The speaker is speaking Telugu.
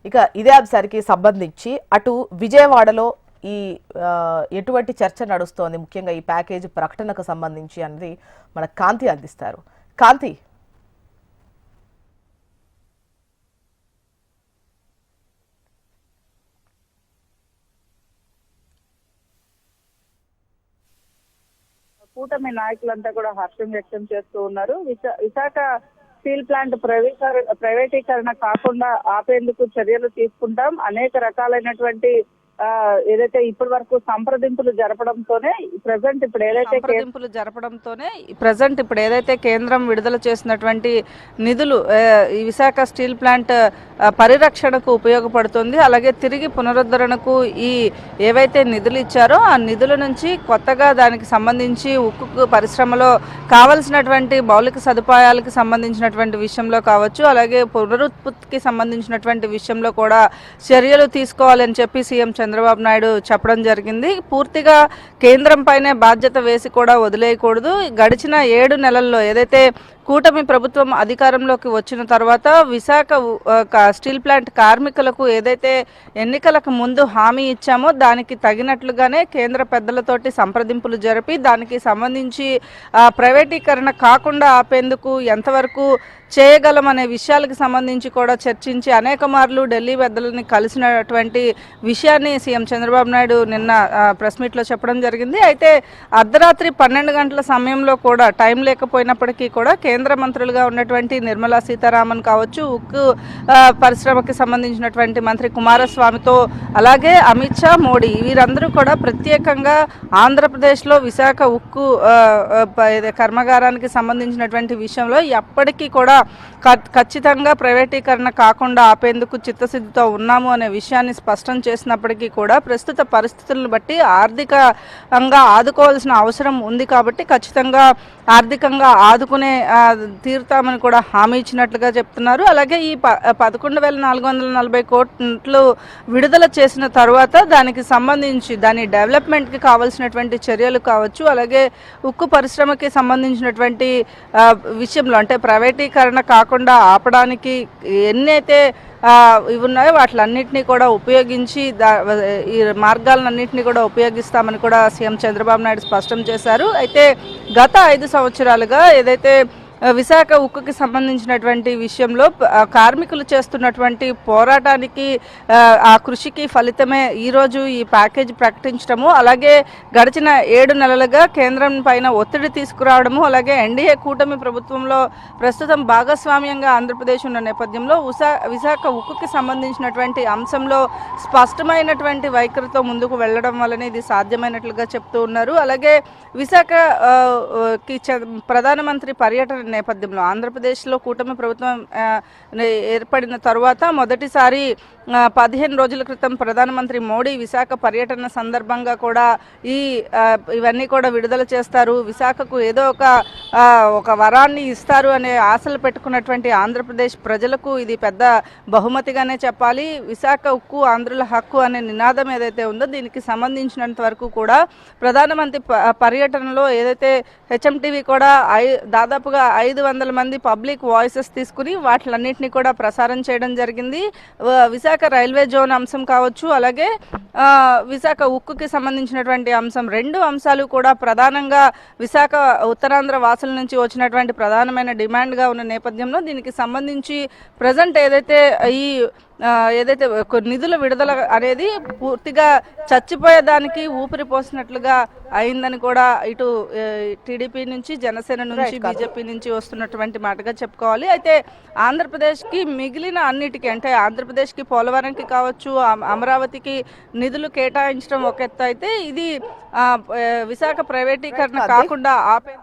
ఇక ఇదే అంశానికి సంబంధించి అటు విజయవాడలో ఈ ఎటువంటి చర్చ నడుస్తోంది, ముఖ్యంగా ఈ ప్యాకేజ్ ప్రకటనకు సంబంధించి అన్నది మన కాంతి అందిస్తారు. కాంతి, కూటమి నాయకులంతా కూడా హర్షం వ్యక్తం చేస్తూ ఉన్నారు. విశాఖ స్టీల్ ప్లాంట్ ప్రైవేటీకరణ కాకుండా ఆపేందుకు చర్యలు తీసుకుంటాం. అనేక రకాలైనటువంటి ఏదైతే ఇప్పటి వరకు సంప్రదింపులు జరపడంతోనే ప్రజెంట్ ఇప్పుడు ఏదైతే కేంద్రం విడుదల చేసినటువంటి నిధులు ఈ విశాఖ స్టీల్ ప్లాంట్ పరిరక్షణకు ఉపయోగపడుతుంది. అలాగే తిరిగి పునరుద్ధరణకు ఈ ఏవైతే నిధులు ఇచ్చారో ఆ నిధుల నుంచి కొత్తగా దానికి సంబంధించి ఉక్కు పరిశ్రమలో కావలసినటువంటి మౌలిక సదుపాయాలకు సంబంధించినటువంటి విషయంలో కావచ్చు, అలాగే పునరుత్పత్తికి సంబంధించినటువంటి విషయంలో కూడా చర్యలు తీసుకోవాలని చెప్పి సీఎం చంద్రబాబు నాయుడు చెప్పడం జరిగింది. పూర్తిగా కేంద్రం పైనే బాధ్యత వేసి కూడా వదిలేయకూడదు. గడిచిన 7 నెలల్లో ఏదైతే కూటమి ప్రభుత్వం అధికారంలోకి వచ్చిన తర్వాత విశాఖ స్టీల్ ప్లాంట్ కార్మికులకు ఏదైతే ఎన్నికలకు ముందు హామీ ఇచ్చామో దానికి తగినట్లుగానే కేంద్ర పెద్దలతోటి సంప్రదింపులు జరిపి దానికి సంబంధించి ప్రైవేటీకరణ కాకుండా ఆపేందుకు ఎంతవరకు చేయగలం అనే విషయాలకు సంబంధించి కూడా చర్చించి అనేక మార్లు ఢిల్లీ పెద్దలని కలిసినటువంటి విషయాన్ని సీఎం చంద్రబాబు నాయుడు నిన్న ప్రెస్ మీట్లో చెప్పడం జరిగింది. అయితే అర్ధరాత్రి 12 గంటల సమయంలో కూడా టైం లేకపోయినప్పటికీ కూడా కేంద్ర మంత్రులుగా ఉన్నటువంటి నిర్మలా సీతారామన్ కావచ్చు, ఉక్కు పరిశ్రమకి సంబంధించినటువంటి మంత్రి కుమారస్వామితో అలాగే అమిత్ షా, మోడీ వీరందరూ కూడా ప్రత్యేకంగా ఆంధ్రప్రదేశ్లో విశాఖ ఉక్కు కర్మాగారానికి సంబంధించినటువంటి విషయంలో ఎప్పటికీ కూడా ఖచ్చితంగా ప్రైవేటీకరణ కాకుండా ఆపేందుకు చిత్తశుద్ధితో ఉన్నాము అనే విషయాన్ని స్పష్టం చేసినప్పటికీ కూడా ప్రస్తుత పరిస్థితులను బట్టి ఆర్థికంగా ఆదుకోవాల్సిన అవసరం ఉంది కాబట్టి ఖచ్చితంగా ఆర్థికంగా ఆదుకునే తీరుతామని కూడా హామీ ఇచ్చినట్లుగా చెప్తున్నారు. అలాగే ఈ 11,440 కోట్లు విడుదల చేసిన తర్వాత దానికి సంబంధించి దాని డెవలప్మెంట్కి కావాల్సినటువంటి చర్యలు కావచ్చు, అలాగే ఉక్కు పరిశ్రమకి సంబంధించినటువంటి విషయంలో అంటే ప్రైవేటీకరణ కాకుండా ఆపడానికి ఎన్నైతే ఇవి ఉన్నాయో వాటిలన్నింటినీ కూడా ఉపయోగించి ఈ మార్గాలన్నింటినీ కూడా ఉపయోగిస్తామని కూడా సీఎం చంద్రబాబు నాయుడు స్పష్టం చేశారు. అయితే గత 5 సంవత్సరాలుగా ఏదైతే విశాఖ ఉక్కుకి సంబంధించినటువంటి విషయంలో కార్మికులు చేస్తున్నటువంటి పోరాటానికి ఆ కృషికి ఫలితమే ఈరోజు ఈ ప్యాకేజ్ ప్రకటించడము, అలాగే గడిచిన 7 నెలలుగా కేంద్రం పైన ఒత్తిడి తీసుకురావడము, అలాగే ఎన్డీఏ కూటమి ప్రభుత్వంలో ప్రస్తుతం భాగస్వామ్యంగా ఆంధ్రప్రదేశ్ ఉన్న నేపథ్యంలో విశాఖ ఉక్కుకి సంబంధించినటువంటి అంశంలో స్పష్టమైనటువంటి వైఖరితో ముందుకు వెళ్లడం వల్లనే ఇది సాధ్యమైనట్లుగా చెప్తూ ఉన్నారు. అలాగే విశాఖకి ప్రధానమంత్రి పర్యటన నేపథ్యంలో ఆంధ్రప్రదేశ్లో కూటమి ప్రభుత్వం ఏర్పడిన తరువాత మొదటిసారి 15 రోజుల క్రితం ప్రధానమంత్రి మోడీ విశాఖ పర్యటన సందర్భంగా కూడా ఇవన్నీ కూడా విడుదల చేస్తారు, విశాఖకు ఏదో ఒక వరాన్ని ఇస్తారు అనే ఆశలు పెట్టుకున్నటువంటి ఆంధ్రప్రదేశ్ ప్రజలకు ఇది పెద్ద బహుమతిగానే చెప్పాలి. విశాఖ ఉక్కు ఆంధ్రుల హక్కు అనే నినాదం ఏదైతే ఉందో దీనికి సంబంధించినంత వరకు కూడా ప్రధానమంత్రి పర్యటనలో ఏదైతే హెచ్ఎంటీవీ కూడా దాదాపుగా 500 మంది పబ్లిక్ వాయిసెస్ తీసుకుని వాటిలన్నింటినీ కూడా ప్రసారం చేయడం జరిగింది. విశాఖ రైల్వే జోన్ అంశం కావచ్చు, అలాగే విశాఖ ఉక్కుకి సంబంధించినటువంటి అంశం, 2 అంశాలు కూడా ప్రధానంగా విశాఖ ఉత్తరాంధ్ర వాసుల నుంచి వచ్చినటువంటి ప్రధానమైన డిమాండ్గా ఉన్న నేపథ్యంలో దీనికి సంబంధించి ప్రజెంట్ ఏదైతే నిధుల విడుదల అనేది పూర్తిగా చచ్చిపోయేదానికి ఊపిరి పోసినట్లుగా అయిందని కూడా ఇటు టీడీపీ నుంచి, జనసేన నుంచి, బీజేపీ నుంచి వస్తున్నటువంటి మాటగా చెప్పుకోవాలి. అయితే ఆంధ్రప్రదేశ్కి మిగిలిన అన్నిటికీ అంటే ఆంధ్రప్రదేశ్కి పోలవరంకి కావచ్చు, అమరావతికి నిధులు కేటాయించడం ఒక ఎత్తు అయితే ఇది విశాఖ ప్రైవేటీకరణ కాకుండా ఆపే